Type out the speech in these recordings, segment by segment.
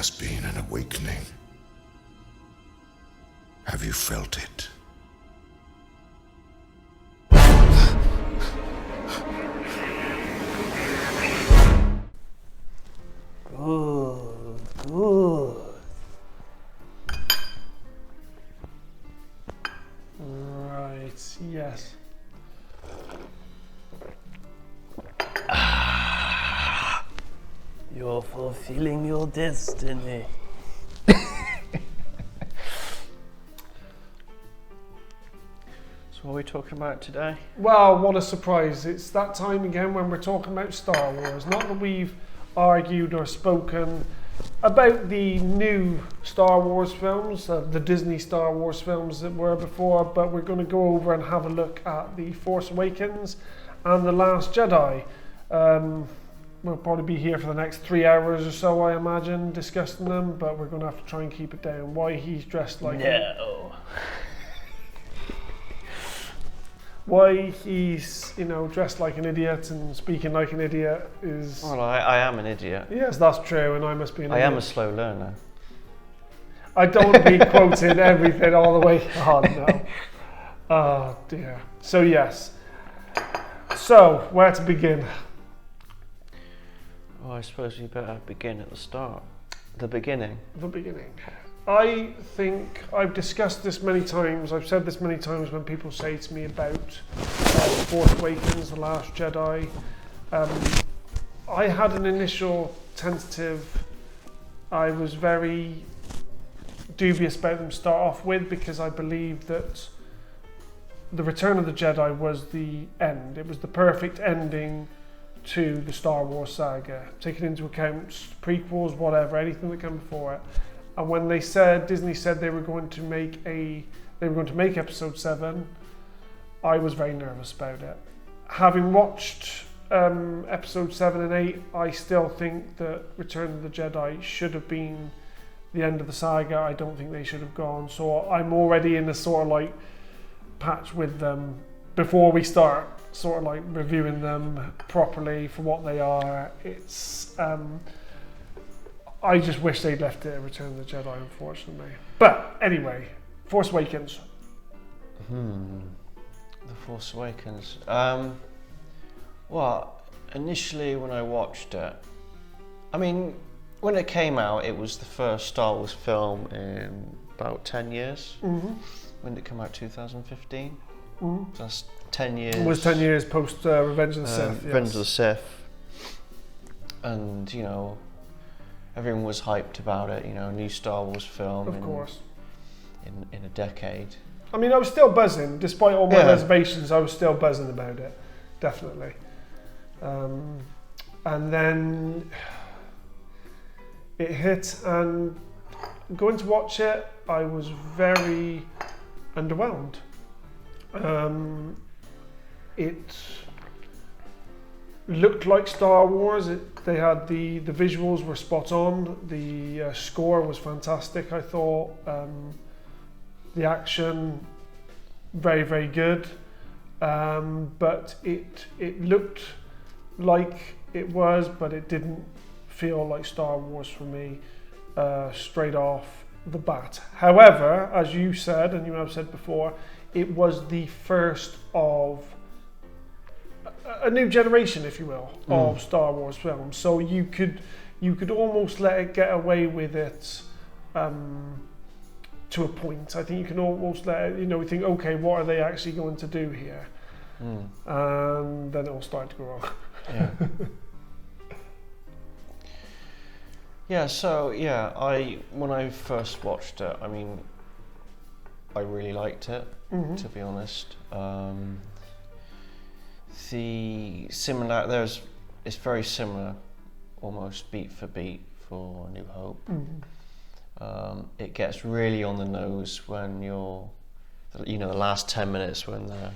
has been an awakening. Have you felt it? Good, good. Right, yes. You're fulfilling your destiny. So what are we talking about today? Well, what a surprise. It's that time again when we're talking about Star Wars. Not that we've argued or spoken about the new Star Wars films, the Disney Star Wars films that were before, but we're going to go over and have a look at The Force Awakens and The Last Jedi. We'll probably be here for the next 3 hours or so, I imagine, discussing them, but we're going to have to try and keep it down. Why he's dressed like... No. Why he's, dressed like an idiot and speaking like an idiot is... Well, I am an idiot. Yes, that's true, and I must be an idiot. I am a slow learner. I don't want to be quoting everything all the way. Oh, no. Oh, dear. So, yes. So, where to begin? Well, I suppose we better begin at the start. The beginning. The beginning. I think I've discussed this many times. I've said this many times when people say to me about The Force Awakens, The Last Jedi. I had an initial tentative. I was very dubious about them to start off with because I believed that The Return of the Jedi was the end. It was the perfect ending to the Star Wars saga, taking into account prequels, whatever, anything that came before it. And when Disney said they were going to make Episode 7, I was very nervous about it. Having watched Episode 7 and 8, I still think that Return of the Jedi should have been the end of the saga. I don't think they should have gone. So I'm already in a sort of like patch with them before we start sort of like reviewing them properly for what they are. It's I just wish they'd left it at Return of the Jedi, unfortunately. But anyway, Force Awakens. The Force Awakens. Well, initially when I watched it, I mean, when it came out, it was the first Star Wars film in about 10 years. Mm-hmm. When did it come out? 2015? Mm-hmm. So that's 10 years. It was 10 years post Revenge of the Sith. Revenge of the Sith. And, everyone was hyped about it, new Star Wars film. Of course. In a decade. I mean, I was still buzzing. Despite all my reservations, I was still buzzing about it. Definitely. And then it hit, and going to watch it, I was very underwhelmed. It looked like Star Wars. They had the visuals were spot on. The score was fantastic, I thought. The action, very, very good. But it looked like it was, but it didn't feel like Star Wars for me straight off the bat. However, as you said, and you have said before, it was the first of a new generation, if you will, of Star Wars films. So you could almost let it get away with it to a point. I think you can almost let it, you think, okay, what are they actually going to do here? And then it all started to go wrong. Yeah. When I first watched it, I mean, I really liked it, to be honest. It's very similar, almost beat for beat, for New Hope. It gets really on the nose when the last 10 minutes when they're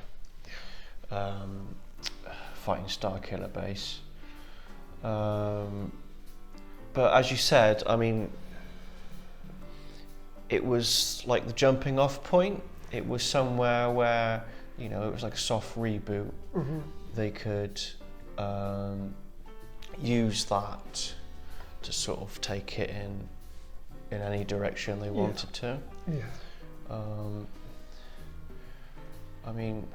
fighting Starkiller Base. But as you said, I mean, it was like the jumping off point. It was somewhere where, it was like a soft reboot. They could use that to sort of take it in in any direction they wanted to. Yeah. I mean,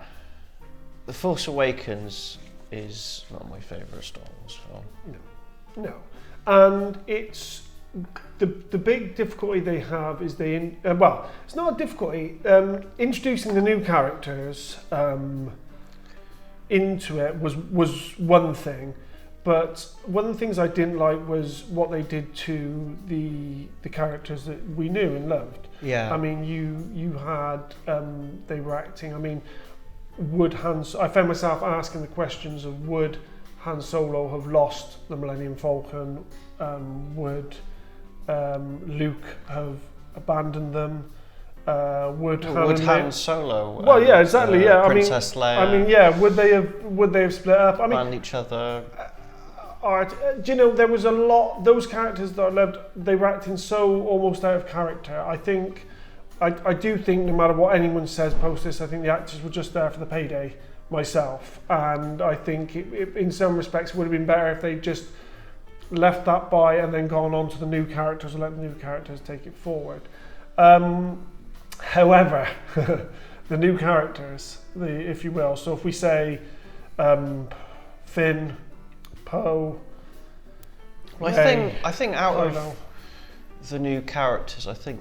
The Force Awakens is not my favourite Star Wars film. No. And it's the big difficulty they have is well, it's not a difficulty. Introducing the new characters into it was one thing, but one of the things I didn't like was what they did to the characters that we knew and loved. Yeah. I mean, you had they were acting. I mean, I found myself asking the questions of would Han Solo have lost the Millennium Falcon? Would Luke have abandoned them? Would Han Solo? Well, Well, yeah, exactly. Yeah, Princess Leia. I mean, yeah. Would they have split up? I mean, Banned each other. do you know, there was a lot. Those characters that I loved, they were acting so almost out of character. I think, I do think, no matter what anyone says post this, I think the actors were just there for the payday. Myself, and I think it, in some respects, it would have been better if they just left that by and then gone on to the new characters and let the new characters take it forward. However, the new characters, if you will, so if we say Finn, Poe, Well, I think out of the new characters, I think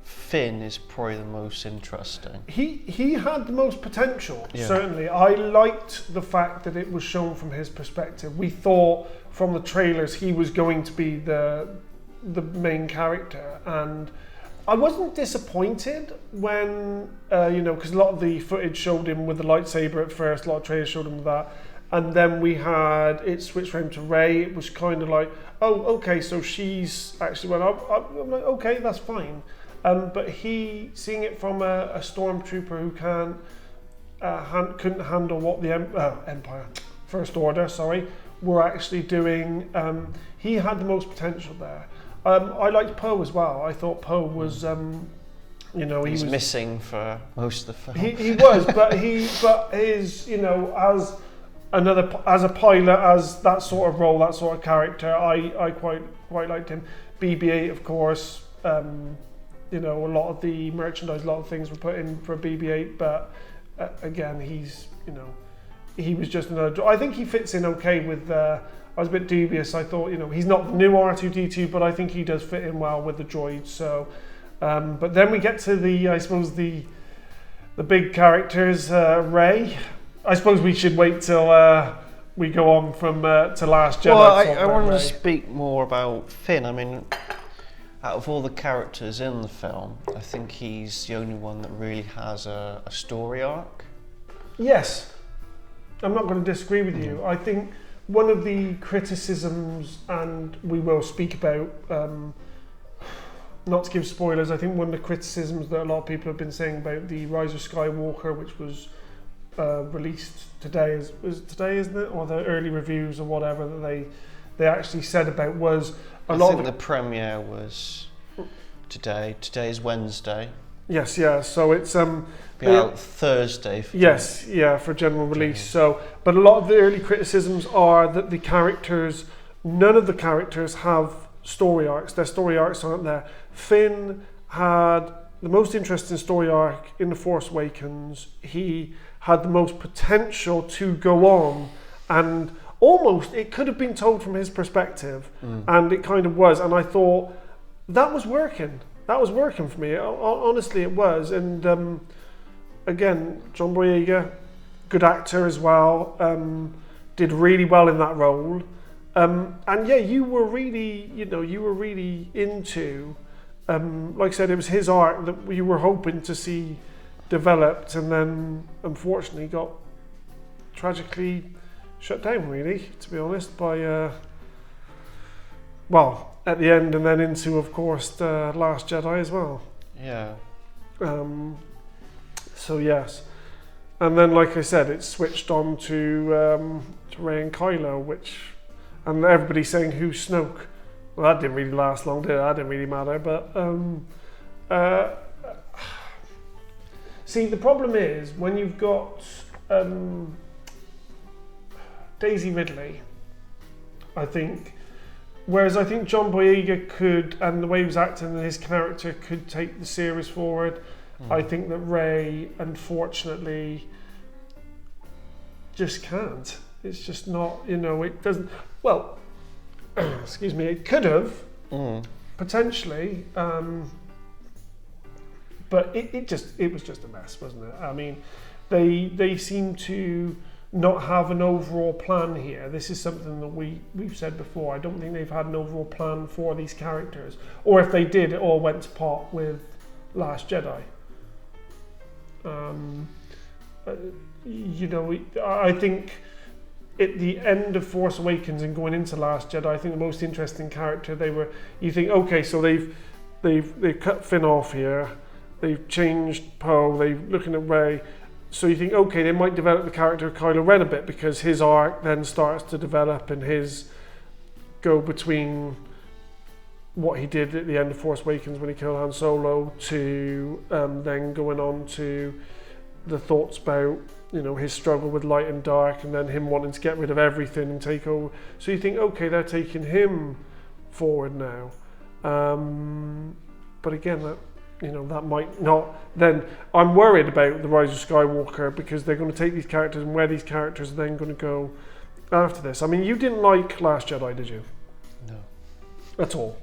Finn is probably the most interesting. He had the most potential, Yeah. certainly. I liked the fact that it was shown from his perspective. We thought from the trailers he was going to be the main character, and I wasn't disappointed when, because a lot of the footage showed him with the lightsaber at first, a lot of trailers showed him with that, and then we had it switched from him to Rey. It was kind of like, oh, okay, so she's actually, I'm like, okay, that's fine. But seeing it from a stormtrooper who couldn't handle what the Empire, First Order, were actually doing, he had the most potential there. I liked Poe as well. I thought Poe was, he was missing for most of the film. He was, but his, as a pilot, as that sort of role, that sort of character, I quite liked him. BB-8, of course. A lot of the merchandise, a lot of things were put in for BB-8, but again, he was just another. I think he fits in okay with. I was a bit dubious. I thought, he's not the new R2-D2, but I think he does fit in well with the droids. So, but then we get to the big characters, Rey. I suppose we should wait till we go on from to Last Jedi. Well, I want to speak more about Finn. I mean, out of all the characters in the film, I think he's the only one that really has a story arc. Yes. I'm not going to disagree with you. I think one of the criticisms, and we will speak about, not to give spoilers, I think one of the criticisms that a lot of people have been saying about the Rise of Skywalker, which was released today, was today, isn't it? Or the early reviews or whatever that they actually said about was I think the premiere was today. Today is Wednesday. Yes, yeah. So it's be out Thursday. For general release. So, but a lot of the early criticisms are that none of the characters have story arcs. Their story arcs aren't there. Finn had the most interesting story arc in The Force Awakens. He had the most potential to go on, and almost it could have been told from his perspective, and it kind of was. And I thought that was working. That was working for me. Honestly, it was. And again, John Boyega, good actor as well, did really well in that role. And yeah, you were really into. Like I said, it was his art that we were hoping to see developed, and then unfortunately got tragically shut down, really, to be honest, by at the end, and then into, of course, the Last Jedi as well. Yeah. So yes, and then, like I said, it switched on to Rey and Kylo, and everybody's saying who's Snoke. Well, that didn't really last long, did it? That didn't really matter. But see, the problem is when you've got Daisy Ridley, I think Whereas I think John Boyega could, and the way he was acting and his character could take the series forward. I think that Rey, unfortunately, just can't. It's just not, it doesn't, well, excuse me, it could have, potentially, but it was just a mess, wasn't it? I mean, they seem to not have an overall plan here. This is something that we've said before. I don't think they've had an overall plan for these characters. Or if they did, it all went to pot with Last Jedi. I think at the end of Force Awakens and going into Last Jedi, I think the most interesting character you think, okay, so they've cut Finn off here, they've changed Poe, they're looking at Rey, so you think, okay, they might develop the character of Kylo Ren a bit, because his arc then starts to develop and his go between what he did at the end of Force Awakens when he killed Han Solo to then going on to the thoughts about his struggle with light and dark, and then him wanting to get rid of everything and take over. So you think, okay, they're taking him forward now, but again, that might not. Then I'm worried about the Rise of Skywalker, because they're going to take these characters and where these characters are then going to go after this. I mean, you didn't like Last Jedi, did you? No. At all?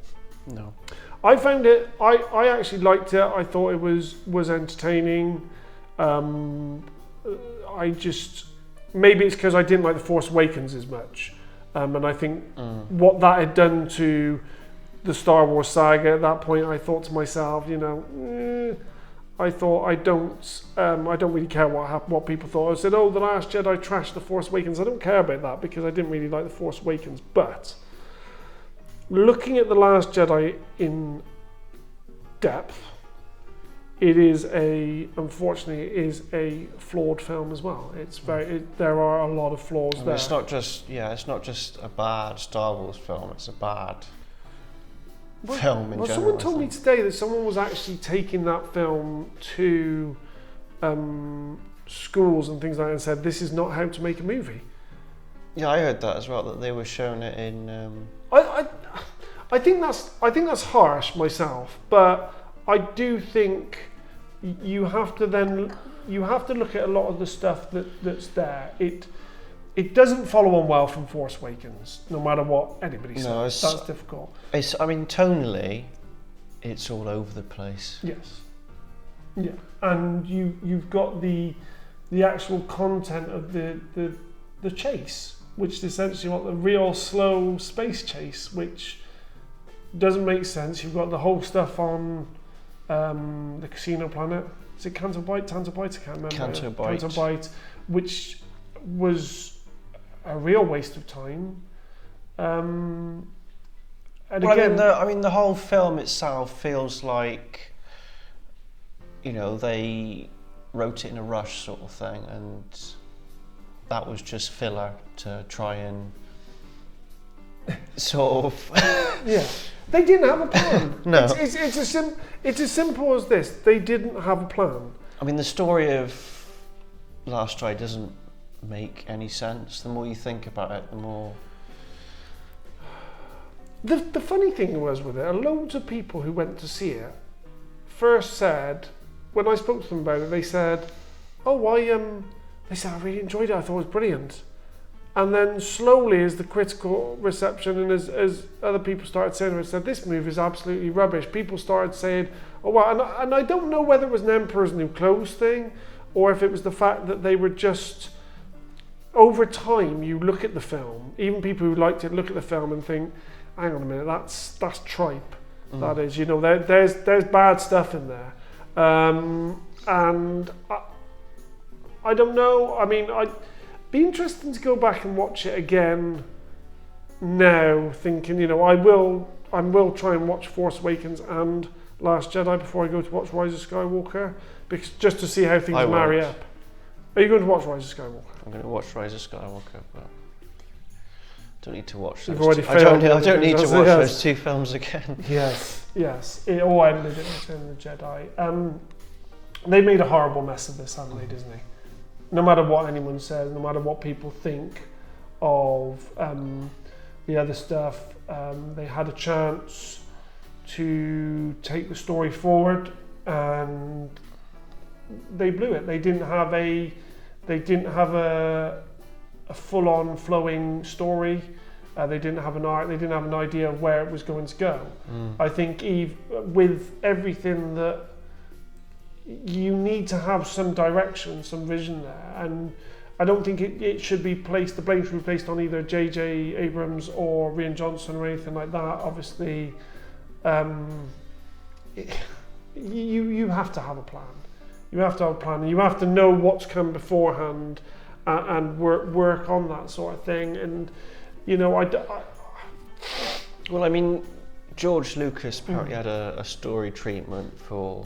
No. I found it. I actually liked it. I thought it was entertaining. I just, maybe it's because I didn't like The Force Awakens as much, and I think what that had done to the Star Wars saga at that point, I thought to myself, I thought I don't really care what people thought. I said, The Last Jedi trashed The Force Awakens. I don't care about that, because I didn't really like The Force Awakens. But looking at The Last Jedi in depth, unfortunately, it is a flawed film as well. There are a lot of flaws there. It's not just a bad Star Wars film. It's a bad film in general. Someone told me today that someone was actually taking that film to schools and things like that and said, this is not how to make a movie. Yeah, I heard that as well, that they were showing it in. I think that's harsh myself, but I do think you have to look at a lot of the stuff that's there. It doesn't follow on well from Force Awakens, no matter what anybody says. That's difficult. Tonally, it's all over the place. Yes. Yeah, and you've got the actual content of the chase, which is essentially what the real slow space chase, which doesn't make sense. You've got the whole stuff on the casino planet. Is it Canto Bight? I can't remember. Canto Bight, which was a real waste of time. And again, the whole film itself feels like, they wrote it in a rush sort of thing, and that was just filler to try and sort of. Yeah. They didn't have a plan. No. It's as simple as this. They didn't have a plan. I mean, the story of Last Jedi doesn't make any sense. The more you think about it, the more. The funny thing was with it, loads of people who went to see it first said, when I spoke to them about it, they said, I really enjoyed it. I thought it was brilliant. And then slowly, as the critical reception and as other people started saying, said this movie is absolutely rubbish. People started saying, and I don't know whether it was an Emperor's New Clothes thing, or if it was the fact that they were just, over time, you look at the film, even people who liked it look at the film and think, hang on a minute, that's tripe. That is, there's bad stuff in there. And I don't know. I mean, be interesting to go back and watch it again now, thinking, I will try and watch Force Awakens and Last Jedi before I go to watch Rise of Skywalker, because just to see how things marry up. Are you going to watch Rise of Skywalker? I'm going to watch Rise of Skywalker, but I don't need to watch those. I don't need to watch those two films again. Yes. It all ended in Return of the Jedi. They made a horrible mess of this, haven't they, Disney? No matter what anyone says, no matter what people think of the other stuff. They had a chance to take the story forward, and they blew it. They didn't have a full-on flowing story. They didn't have an art. They didn't have an idea of where it was going to go. I think with everything that you need to have some direction, some vision there, and I don't think it should be placed. The blame should be placed on either J.J. Abrams or Rian Johnson or anything like that. Obviously, you have to have a plan. You have to have a plan, and you have to know what's come beforehand, and work on that sort of thing. And you know, Well, I mean, George Lucas apparently had a story treatment for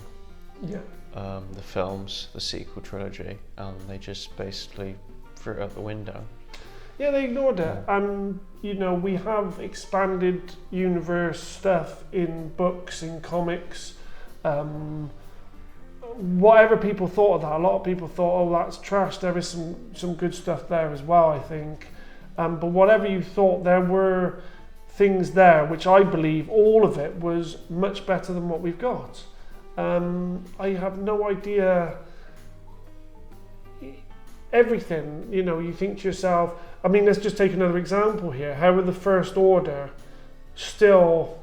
the films, the sequel trilogy, and they just basically threw it out the window. Yeah, they ignored it. And you know, we have expanded universe stuff in books, in comics. Whatever people thought of that, a lot of people thought, oh, that's trash. There is some good stuff there as well, I think. But whatever you thought, there were things there which I believe all of it was much better than what we've got. I have no idea. Everything, you know, you think to yourself, I mean, let's just take another example here. How are the First Order still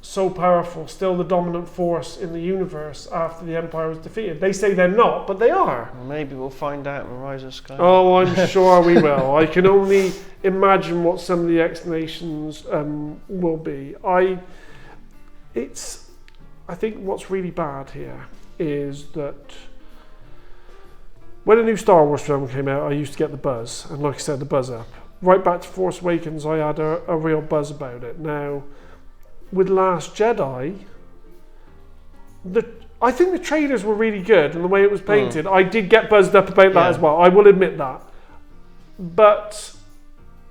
so powerful, still the dominant force in the universe after the Empire was defeated? They say they're not, but they are. Maybe we'll find out in Rise of Skywalker. Oh, I'm sure we will. I can only imagine what some of the explanations will be. I think what's really bad here is that when a new Star Wars film came out, I used to get the buzz, and like I said, the buzz up. Right back to Force Awakens, I had a real buzz about it. Now, with Last Jedi, I think the trailers were really good, and the way it was painted, I did get buzzed up about that as well. I will admit that. But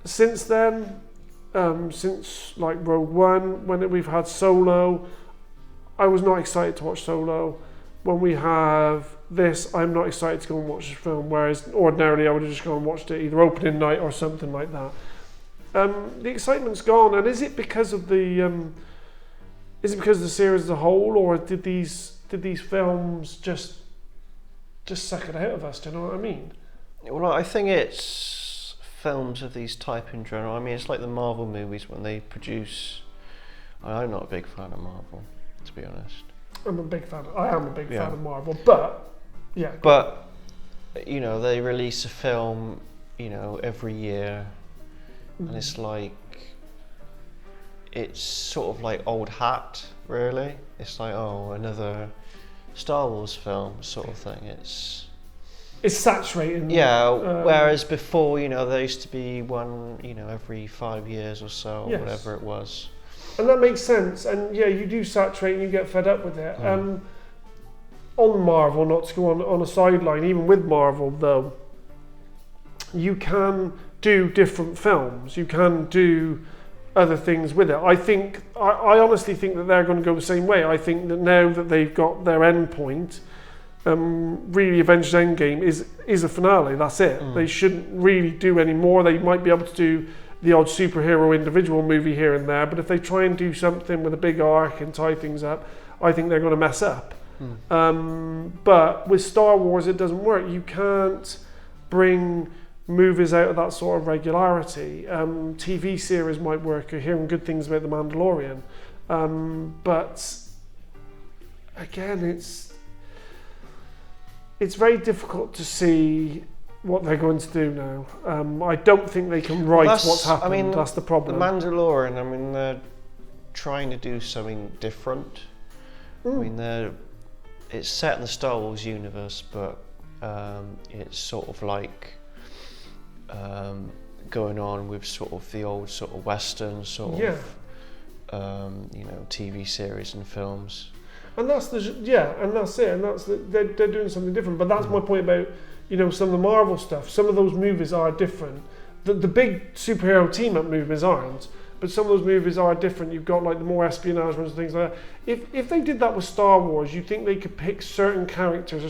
since then, since like Rogue One, when we've had Solo, I was not excited to watch Solo. When we have this, I'm not excited to go and watch this film, whereas ordinarily I would have just gone and watched it either opening night or something like that. The excitement's gone, and is it because of the series as a whole, or did these films just suck it out of us? Do you know what I mean? Well, I think it's films of these type in general. I mean, it's like the Marvel movies when they produce. I'm not a big fan of Marvel, to be honest. I am a big fan of Marvel, but yeah. But you know, they release a film, you know, every year, and it's like, it's sort of like old hat, really. It's like, oh, another Star Wars film sort of thing. It's saturating. Yeah, whereas before, you know, there used to be one, you know, every 5 years or so, or whatever it was. And that makes sense. And yeah, you do saturate and you get fed up with it. On Marvel, not to go on a sideline, even with Marvel though, you can do different films. You can do other things with it. I honestly think that they're going to go the same way. I think that now that they've got their end point, really Avengers Endgame is a finale. That's it. They shouldn't really do any more. They might be able to do the odd superhero individual movie here and there, but if they try and do something with a big arc and tie things up, I think they're going to mess up. But with Star Wars, it doesn't work. You can't bring movies out of that sort of regularity. TV series might work. You're hearing good things about The Mandalorian. But again, it's very difficult to see what they're going to do now. I don't think they can write what's happened. I mean, that's the problem. The Mandalorian, I mean, they're trying to do something different. I mean, it's set in the Star Wars universe, but it's sort of like going on with sort of the old sort of Western sort of, you know, TV series and films. And that's that's it. And they're doing something different. But that's my point about, you know, some of the Marvel stuff. Some of those movies are different. The big superhero team-up movies aren't, but some of those movies are different. You've got like the more espionage ones and things like that. If they did that with Star Wars, you think they could pick certain characters or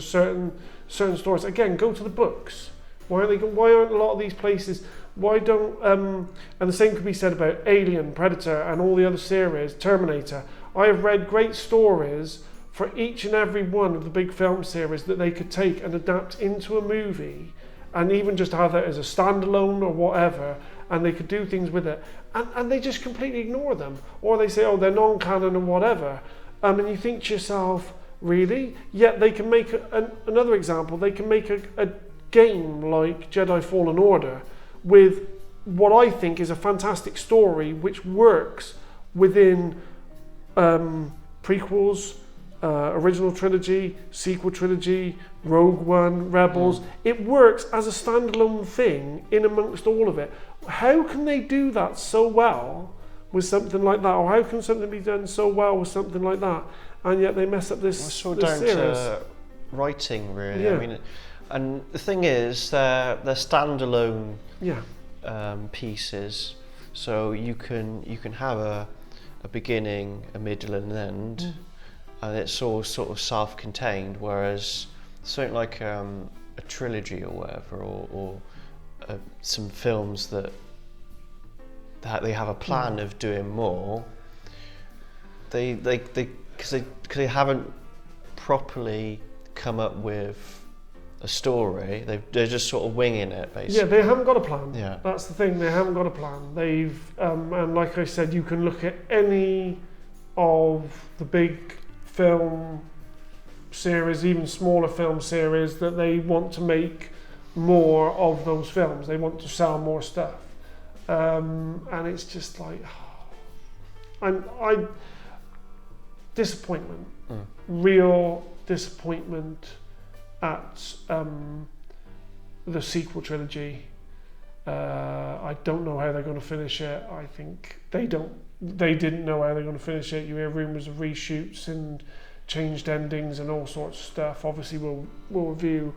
certain stories. Again, go to the books. Why aren't a lot of these places? Why don't? And the same could be said about Alien, Predator, and all the other series. Terminator. I have read great stories for each and every one of the big film series that they could take and adapt into a movie, and even just have that as a standalone or whatever, and they could do things with it, and they just completely ignore them, or they say, oh, they're non-canon and whatever, and you think to yourself, really? Yet they can make another example. They can make a game like Jedi Fallen Order with what I think is a fantastic story, which works within prequels, original trilogy, sequel trilogy, Rogue One, Rebels. It works as a standalone thing in amongst all of it. How can they do that so well with something like that? Or how can something be done so well with something like that? And yet they mess up this, it's all this down series. to writing, really. Yeah. I mean, and the thing is, they're standalone Yeah. pieces, so you can have a beginning, a middle, and an end, and it's all sort of self-contained. Whereas something like a trilogy or whatever, or some films that they have a plan of doing more, because they haven't properly come up with a story. They're just sort of winging it, basically. Yeah, they haven't got a plan. Yeah. That's the thing, they haven't got a plan. They've, and like I said, you can look at any of the big film series, even smaller film series, that they want to make more of those films. They want to sell more stuff. And it's just like, disappointment, real disappointment at the sequel trilogy. I don't know how they're going to finish it. I think they didn't know how they're going to finish it. You hear rumours of reshoots and changed endings and all sorts of stuff. Obviously we'll review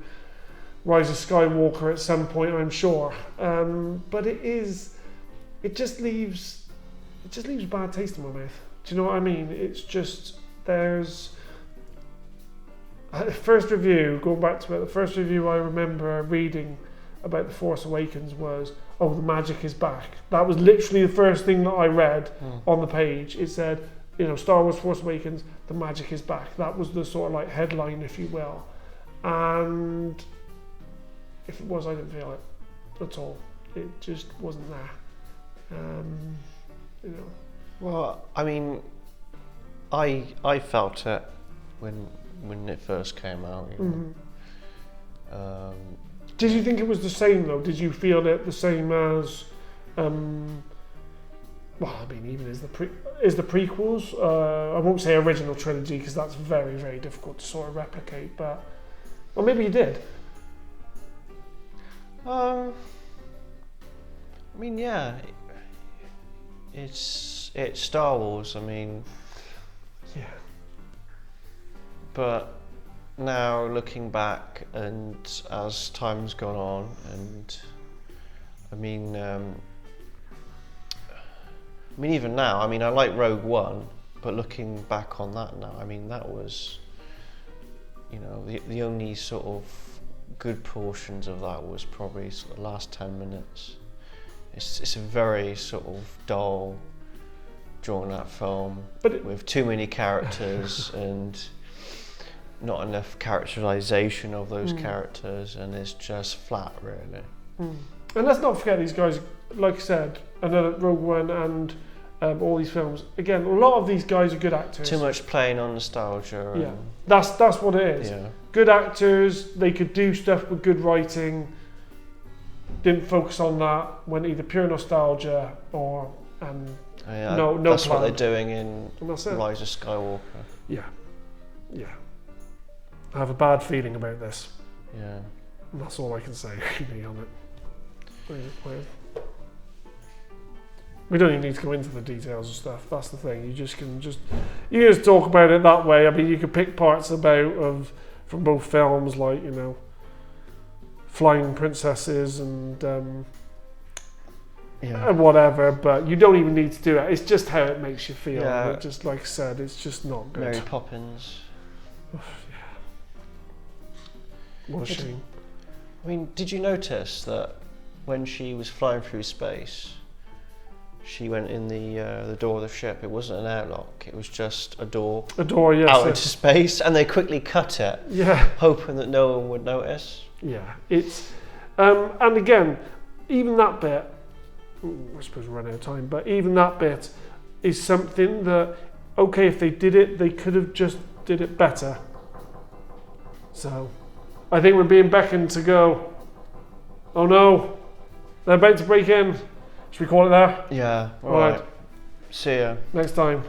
Rise of Skywalker at some point, I'm sure. But it just leaves a bad taste in my mouth. Do you know what I mean? It's just, there's first review, going back to it, the first review I remember reading about The Force Awakens was, oh, the magic is back. That was literally the first thing that I read on the page. It said, Star Wars Force Awakens, the magic is back. That was the sort of like headline, if you will. And if it was, I didn't feel it at all. It just wasn't there. Well, I mean, I felt it when it first came out. Did you think it was the same though? Did you feel it the same as? Well, I mean, even as the prequels. I won't say original trilogy because that's very, very difficult to sort of replicate. But, or maybe you did. I mean, yeah. It's Star Wars. I mean, yeah. But now looking back, and as time's gone on, and I mean even now, I mean, I like Rogue One, but looking back on that now, I mean, that was, the only sort of good portions of that was probably sort of the last 10 minutes. It's a very sort of dull, drawn-out film with too many characters and not enough characterization of those characters, and it's just flat, really. And let's not forget these guys, like I said, another Rogue One and all these films. Again, a lot of these guys are good actors. Too much playing on nostalgia. Yeah, that's what it is. Yeah. Good actors, they could do stuff with good writing. Didn't focus on that, went either pure nostalgia or no that's plan. what they're doing in Rise of Skywalker. Yeah. I have a bad feeling about this. Yeah. And that's all I can say really on it. We don't even need to go into the details and stuff. That's the thing. You can just talk about it that way. I mean, you could pick parts from both films, like flying princesses and whatever. But you don't even need to do it. It's just how it makes you feel. Yeah. And just like I said, it's just not good. Mary Poppins. What a shame. I mean, did you notice that when she was flying through space, she went in the door of the ship? It wasn't an airlock, it was just a door Yes. out into space, and they quickly cut it, Yeah. hoping that no one would notice. Yeah. It's and again, even that bit. I suppose we're running out of time, but even that bit is something that, okay, if they did it, they could have just did it better. So, I think we're being beckoned to go. Oh no, they're about to break in. Should we call it there? Yeah. All Right. right. See ya. Next time.